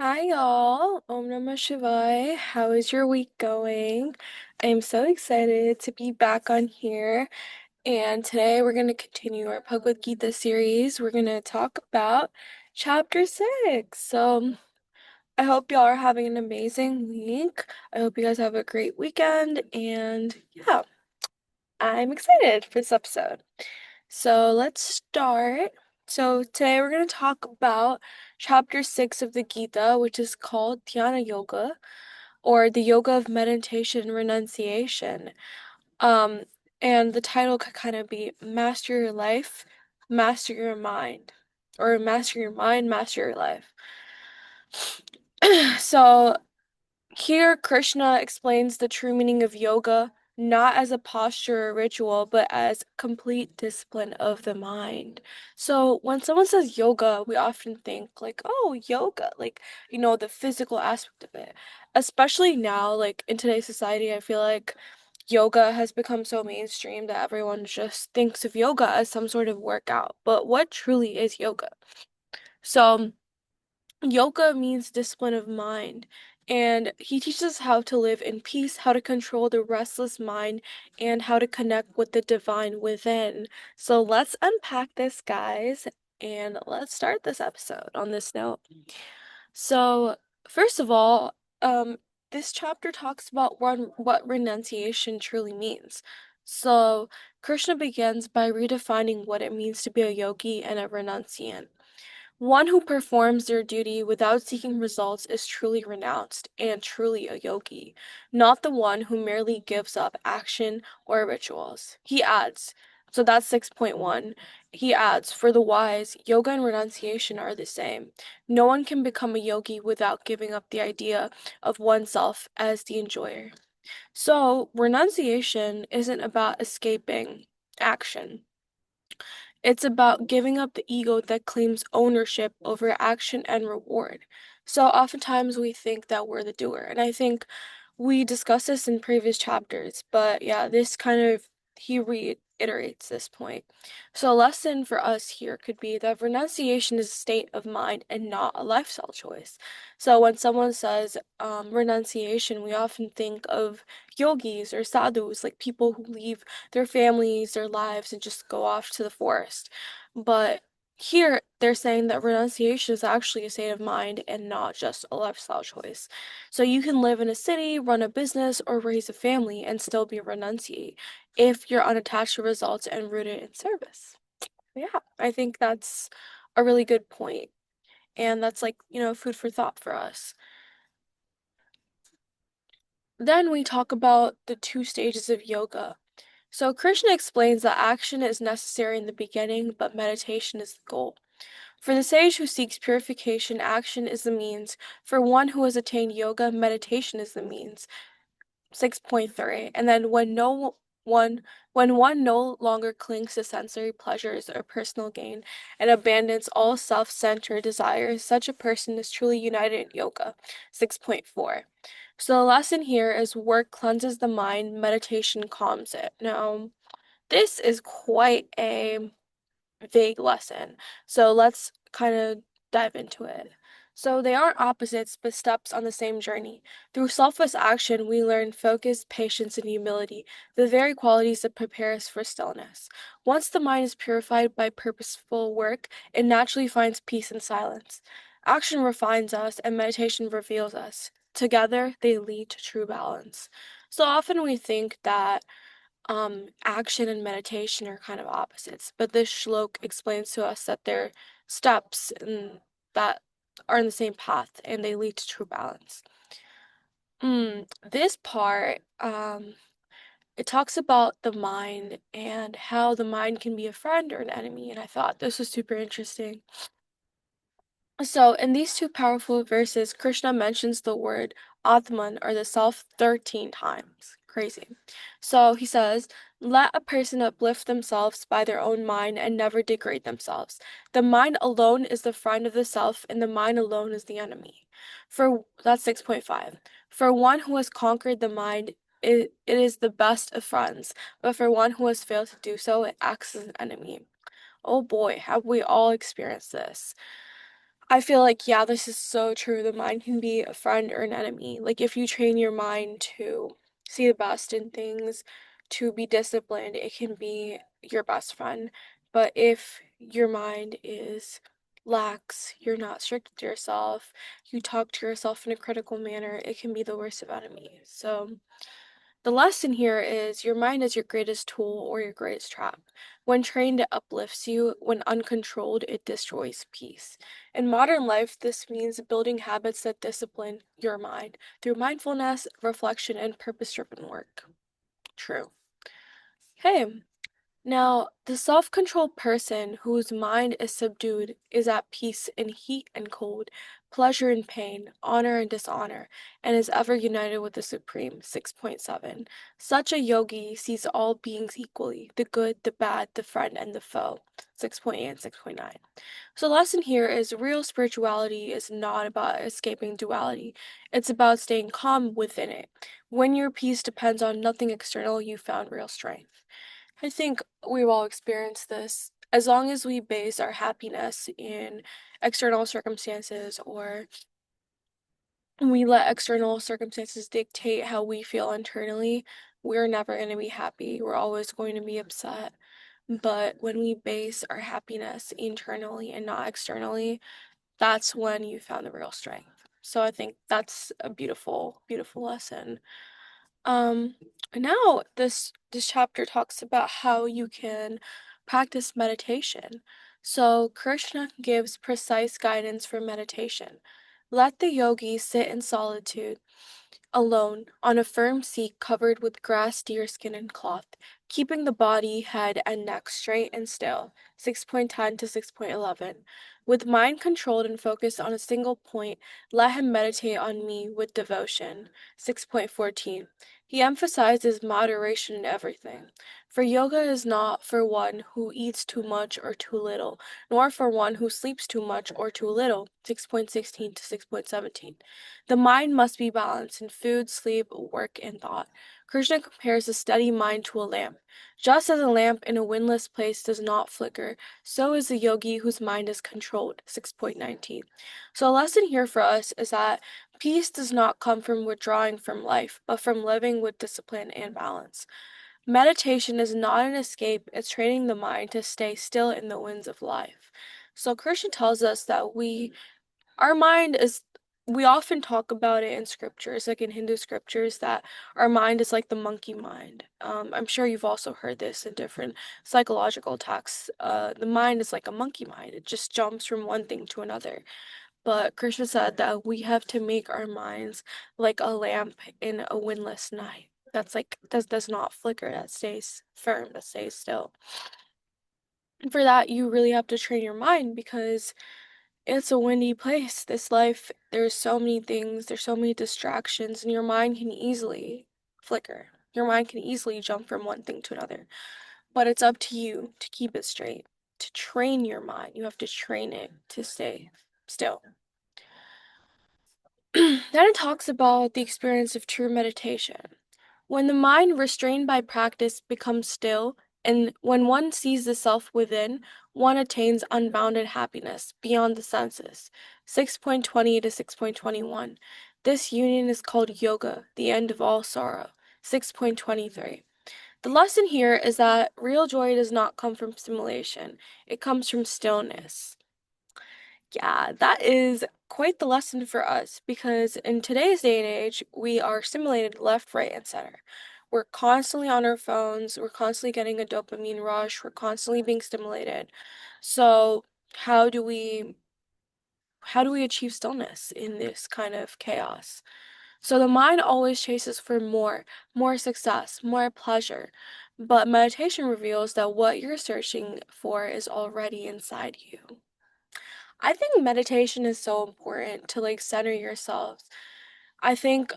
Hi y'all, Om Namah Shivaya. How is your week going? I'm so excited to be back on here, and today we're going to continue our Bhagavad Gita series. We're going to talk about chapter 6. So, I hope y'all are having an amazing week. I hope you guys have a great weekend, and yeah, I'm excited for this episode. So let's start. So today we're going to talk about chapter 6 of the Gita, which is called Dhyana Yoga, or the Yoga of Meditation and Renunciation. Um, and the title could kind of be Master Your Life, Master Your Mind, or Master Your Mind, Master Your Life. So here, Krishna explains the true meaning of yoga not as a posture or ritual, but as complete discipline of the mind. So when someone says yoga, we often think like, oh, yoga, like, the physical aspect of it. Especially now, like in today's society, I feel like yoga has become so mainstream that everyone just thinks of yoga as some sort of workout. But what truly is yoga? So, yoga means discipline of mind, and he teaches us how to live in peace, how to control the restless mind, and how to connect with the divine within. So let's unpack this, guys, and let's start this episode on this note. So, first of all, this chapter talks about what renunciation truly means. So, Krishna begins by redefining what it means to be a yogi and a renunciant. One who performs their duty without seeking results is truly renounced and truly a yogi, not the one who merely gives up action or rituals. He adds, so that's 6.1. He adds, for the wise, yoga and renunciation are the same. No one can become a yogi without giving up the idea of oneself as the enjoyer. So, renunciation isn't about escaping action. It's about giving up the ego that claims ownership over action and reward. So oftentimes we think that we're the doer. And I think we discussed this in previous chapters, but yeah, this kind of he reiterates this point. So a lesson for us here could be that renunciation is a state of mind and not a lifestyle choice. So when someone says renunciation, we often think of yogis or sadhus, like people who leave their families, their lives, and just go off to the forest. But here, they're saying that renunciation is actually a state of mind and not just a lifestyle choice. So you can live in a city, run a business, or raise a family and still be renunciate if you're unattached to results and rooted in service. Yeah, I think that's a really good point. And that's like, food for thought for us. Then we talk about the two stages of yoga. So Krishna explains that action is necessary in the beginning, but meditation is the goal. For the sage who seeks purification, action is the means. For one who has attained yoga, meditation is the means. 6.3. And then when one no longer clings to sensory pleasures or personal gain and abandons all self-centered desires, such a person is truly united in yoga. 6.4. So the lesson here is work cleanses the mind, meditation calms it. Now, this is quite a vague lesson. So let's kind of dive into it. So they aren't opposites, but steps on the same journey. Through selfless action, we learn focus, patience, and humility, the very qualities that prepare us for stillness. Once the mind is purified by purposeful work, it naturally finds peace and silence. Action refines us, and meditation reveals us. Together, they lead to true balance. So often we think that action and meditation are kind of opposites, but this shlok explains to us that they're steps and that are in the same path and they lead to true balance. This part, it talks about the mind and how the mind can be a friend or an enemy, and I thought this was super interesting. So, in these two powerful verses, Krishna mentions the word Atman or the self 13 times. Crazy. So, he says, let a person uplift themselves by their own mind and never degrade themselves. The mind alone is the friend of the self, and the mind alone is the enemy. That's 6.5. For one who has conquered the mind, it is the best of friends, but for one who has failed to do so, it acts as an enemy. Oh boy, have we all experienced this. I feel like, yeah, this is so true. The mind can be a friend or an enemy. Like, if you train your mind to see the best in things, to be disciplined, it can be your best friend. But if your mind is lax, you're not strict to yourself, you talk to yourself in a critical manner, it can be the worst of enemies. So, the lesson here is your mind is your greatest tool or your greatest trap. When trained, it uplifts you. When uncontrolled, it destroys peace. In modern life, this means building habits that discipline your mind through mindfulness, reflection, and purpose driven work. True. Hey, now, the self controlled person whose mind is subdued is at peace in heat and cold, pleasure and pain, honor and dishonor, and is ever united with the Supreme. 6.7. Such a yogi sees all beings equally, the good, the bad, the friend, and the foe. 6.8 and 6.9. So, the lesson here is real spirituality is not about escaping duality, it's about staying calm within it. When your peace depends on nothing external, you found real strength. I think we've all experienced this. As long as we base our happiness in external circumstances or we let external circumstances dictate how we feel internally, we're never going to be happy. We're always going to be upset. But when we base our happiness internally and not externally, that's when you found the real strength. So I think that's a beautiful, beautiful lesson. Um, Now this chapter talks about how you can practice meditation. So Krishna gives precise guidance for meditation. Let the yogi sit in solitude alone, on a firm seat covered with grass, deerskin, and cloth, keeping the body, head, and neck straight and still. 6.10 to 6.11. With mind controlled and focused on a single point, let him meditate on me with devotion. 6.14. He emphasizes moderation in everything. For yoga is not for one who eats too much or too little, nor for one who sleeps too much or too little. 6.16 to 6.17. The mind must be balanced in food, sleep, work, and thought. Krishna compares a steady mind to a lamp. Just as a lamp in a windless place does not flicker, so is the yogi whose mind is controlled. 6.19. So, a lesson here for us is that peace does not come from withdrawing from life, but from living with discipline and balance. Meditation is not an escape, it's training the mind to stay still in the winds of life. So, Krishna tells us that our mind is we often talk about it in scriptures, like in Hindu scriptures, that our mind is like the monkey mind. I'm sure you've also heard this in different psychological texts. The mind is like a monkey mind. It just jumps from one thing to another. But Krishna said that we have to make our minds like a lamp in a windless night. That's like does not flicker, that stays firm, that stays still. And for that, you really have to train your mind because it's a windy place. This life, there's so many things, there's so many distractions, and your mind can easily flicker. Your mind can easily jump from one thing to another. But it's up to you to keep it straight, to train your mind. You have to train it to stay still. Then it talks about the experience of true meditation. When the mind restrained by practice becomes still, and when one sees the self within, one attains unbounded happiness beyond the senses. 6.20 to 6.21. This union is called yoga, the end of all sorrow. 6.23. The lesson here is that real joy does not come from stimulation, it comes from stillness. Yeah, that is quite the lesson for us because in today's day and age, we are stimulated left, right, and center. We're constantly on our phones, we're constantly getting a dopamine rush, we're constantly being stimulated. So, how do we achieve stillness in this kind of chaos? So the mind always chases for more success, more pleasure. But meditation reveals that what you're searching for is already inside you. I think meditation is so important to like center yourselves. I think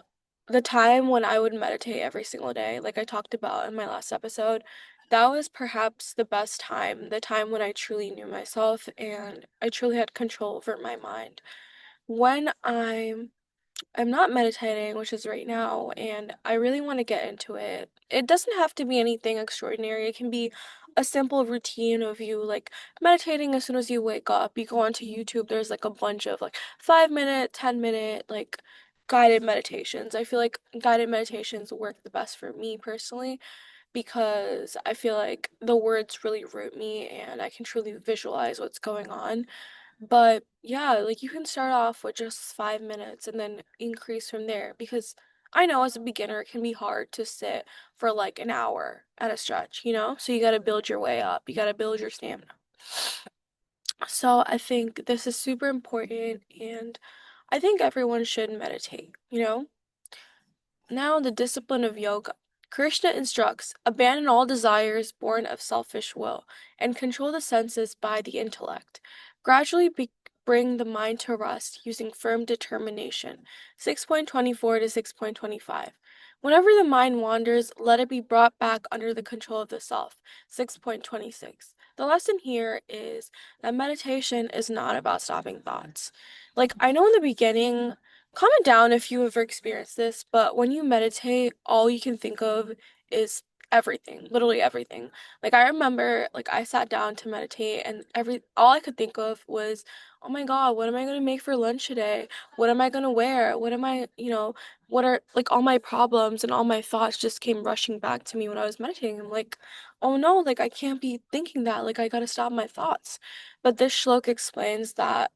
the time when I would meditate every single day, like I talked about in my last episode, that was perhaps the best time, the time when I truly knew myself and I truly had control over my mind. When I'm not meditating, which is right now, and I really want to get into it. It doesn't have to be anything extraordinary. It can be a simple routine of you like meditating as soon as you wake up. You go onto YouTube, there's like a bunch of like 5 minute, 10 minute like guided meditations. I feel like guided meditations work the best for me personally because I feel like the words really root me and I can truly visualize what's going on. But yeah, like you can start off with just 5 minutes and then increase from there because I know as a beginner it can be hard to sit for like an hour at a stretch, you know? So you got to build your way up. You got to build your stamina. So I think this is super important and I think everyone should meditate, you know? Now, the discipline of yoga. Krishna instructs, abandon all desires born of selfish will, and control the senses by the intellect. Gradually bring the mind to rest using firm determination. 6.24 to 6.25. Whenever the mind wanders, let it be brought back under the control of the self. 6.26. The lesson here is that meditation is not about stopping thoughts. Like, I know in the beginning, comment down if you ever experienced this, but when you meditate, all you can think of is everything, literally everything. Like I remember, like I sat down to meditate and all I could think of was, oh my God, what am I gonna make for lunch today? What am I gonna wear? What am I, what are like all my problems and all my thoughts just came rushing back to me when I was meditating. I'm like, oh no, like I can't be thinking that, like I gotta stop my thoughts. But this shloka explains that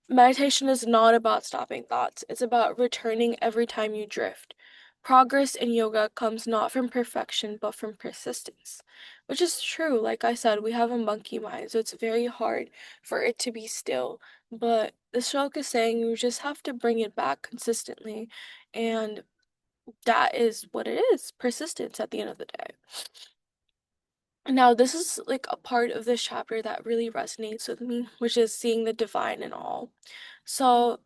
meditation is not about stopping thoughts, it's about returning every time you drift. Progress in yoga comes not from perfection, but from persistence, which is true. Like I said, we have a monkey mind, so it's very hard for it to be still. But the shloka is saying you just have to bring it back consistently, and that is what it is, persistence at the end of the day. Now, this is like a part of this chapter that really resonates with me, which is seeing the divine in all. So,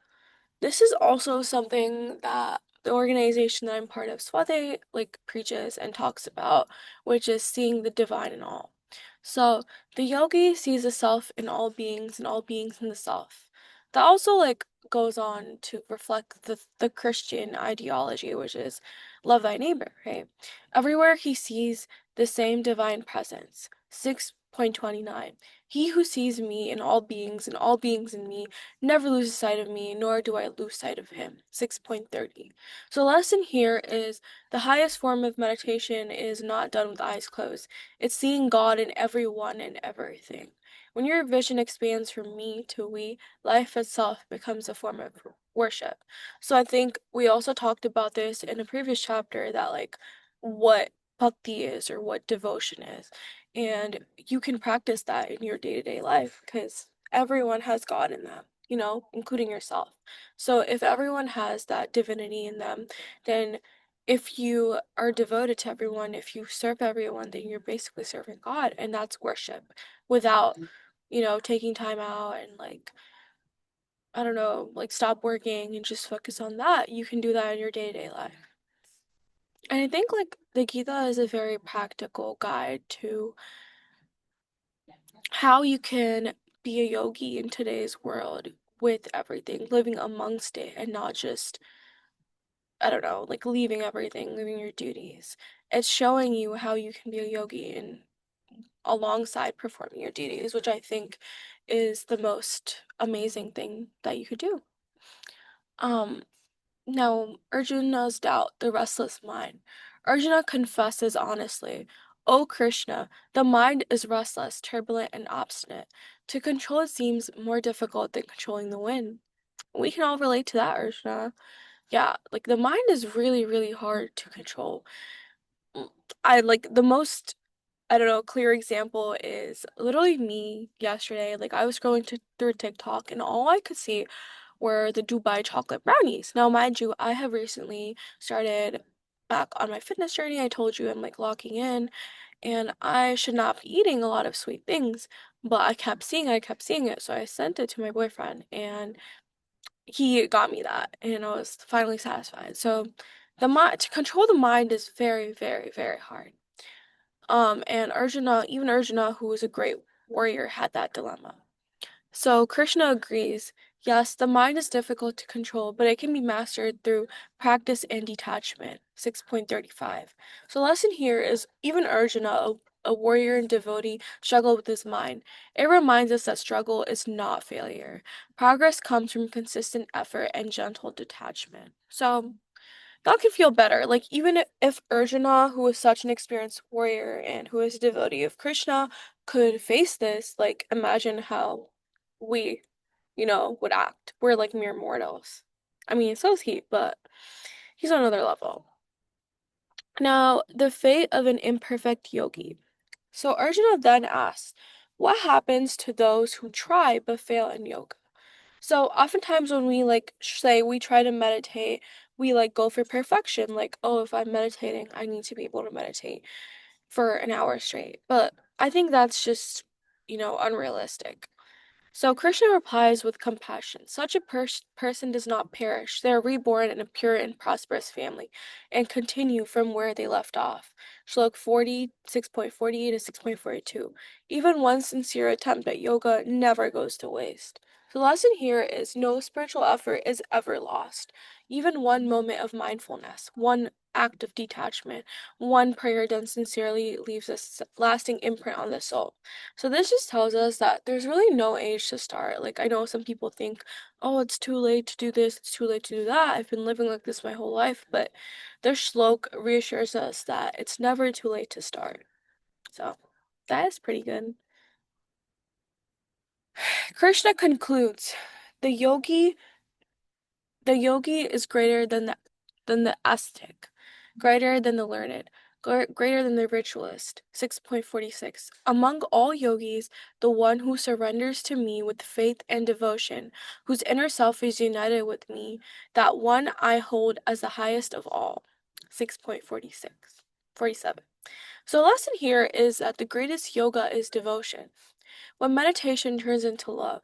this is also something that the organization that I'm part of, Swade, like preaches and talks about, which is seeing the divine in all. So the yogi sees the self in all beings and all beings in the self. That also like goes on to reflect the Christian ideology, which is love thy neighbor, right? Everywhere he sees the same divine presence. 6.29. He who sees me in all beings and all beings in me never loses sight of me, nor do I lose sight of him. 6.30. So the lesson here is the highest form of meditation is not done with eyes closed. It's seeing God in everyone and everything. When your vision expands from me to we, life itself becomes a form of worship. So I think we also talked about this in a previous chapter that like what bhakti is or what devotion is. And you can practice that in your day-to-day life because everyone has God in them, including yourself. So if everyone has that divinity in them, then if you are devoted to everyone, if you serve everyone, then you're basically serving God, and that's worship without, taking time out and like, I don't know, like stop working and just focus on that. You can do that in your day-to-day life. And I think like the Gita is a very practical guide to how you can be a yogi in today's world with everything, living amongst it and not just, I don't know, like leaving everything, leaving your duties. It's showing you how you can be a yogi and alongside performing your duties, which I think is the most amazing thing that you could do. Um, Now, Arjuna's doubt, the restless mind. Arjuna confesses honestly, O Krishna, the mind is restless, turbulent, and obstinate. To control it seems more difficult than controlling the wind. We can all relate to that, Arjuna. Yeah, like the mind is really, really hard to control. I like the most, I don't know, clear example is literally me yesterday. Like I was scrolling through TikTok and all I could see were the Dubai chocolate brownies. Now, mind you, I have recently started back on my fitness journey. I told you I'm like locking in, and I should not be eating a lot of sweet things, but I kept seeing it. So I sent it to my boyfriend, and he got me that, and I was finally satisfied. So the mind to control the mind is very, very, very hard. And Arjuna, even Arjuna, who was a great warrior, had that dilemma. So Krishna agrees, yes, the mind is difficult to control, but it can be mastered through practice and detachment. 6.35. So lesson here is even Arjuna, a warrior and devotee struggled with his mind. It reminds us that struggle is not failure. Progress comes from consistent effort and gentle detachment. So, God can feel better. Like, even if Arjuna, who is such an experienced warrior and who is a devotee of Krishna, could face this, like, imagine how we, would act. We're like mere mortals. I mean, so is he, but he's on another level. Now, the fate of an imperfect yogi. So Arjuna then asks, what happens to those who try but fail in yoga? So oftentimes when we say we try to meditate, we go for perfection. Like, oh, if I'm meditating, I need to be able to meditate for an hour straight. But I think that's just, unrealistic. So Krishna replies with compassion. Such a person does not perish. They are reborn in a pure and prosperous family and continue from where they left off. Shlok 46.48 to 6.42. Even one sincere attempt at yoga never goes to waste. The lesson here is no spiritual effort is ever lost. Even one moment of mindfulness, one act of detachment, one prayer done sincerely leaves a lasting imprint on the soul. So this just tells us that there's really no age to start. Like, I know some people think, oh, it's too late to do this, it's too late to do that. I've been living like this my whole life, but this shlok reassures us that it's never too late to start. So that is pretty good. Krishna concludes, the yogi the yogi is greater than the ascetic, greater than the learned, greater than the ritualist. 6.46. Among all yogis, the one who surrenders to me with faith and devotion, whose inner self is united with me, that one I hold as the highest of all. 6.46. 47. So the lesson here is that the greatest yoga is devotion. When meditation turns into love,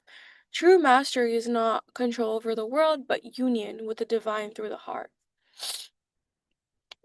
true mastery is not control over the world, but union with the divine through the heart.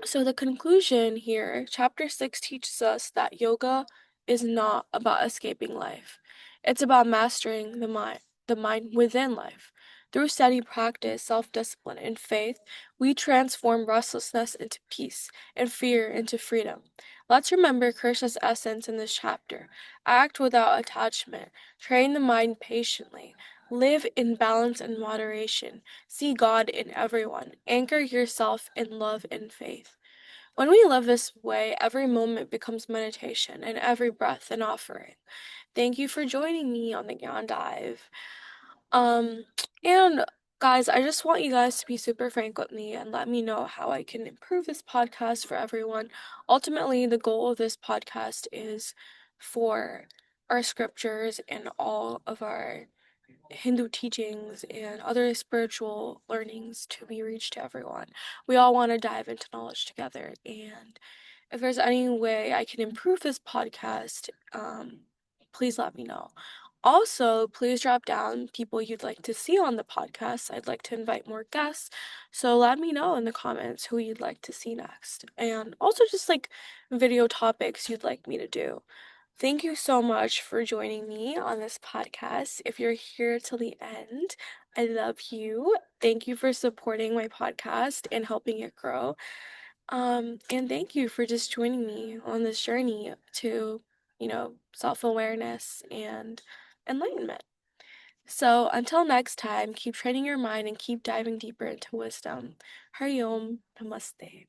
So the conclusion here, chapter 6 teaches us that yoga is not about escaping life. It's about mastering the mind within life. Through steady practice, self-discipline, and faith, we transform restlessness into peace and fear into freedom. Let's remember Krishna's essence in this chapter. Act without attachment, train the mind patiently, live in balance and moderation, see God in everyone, anchor yourself in love and faith. When we live this way, every moment becomes meditation and every breath an offering. Thank you for joining me on the Gyan Dive. Um, and guys, I just want you guys to be super frank with me and let me know how I can improve this podcast for everyone. Ultimately, the goal of this podcast is for our scriptures and all of our Hindu teachings and other spiritual learnings to be reached to everyone. We all want to dive into knowledge together, and if there's any way I can improve this podcast, please let me know. Also, please drop down people you'd like to see on the podcast. I'd like to invite more guests, so let me know in the comments who you'd like to see next, and also just video topics you'd like me to do. Thank you so much for joining me on this podcast. If you're here till the end, I love you. Thank you for supporting my podcast and helping it grow. And thank you for just joining me on this journey to, self-awareness and enlightenment. So until next time, keep training your mind and keep diving deeper into wisdom. Hari Om, Namaste.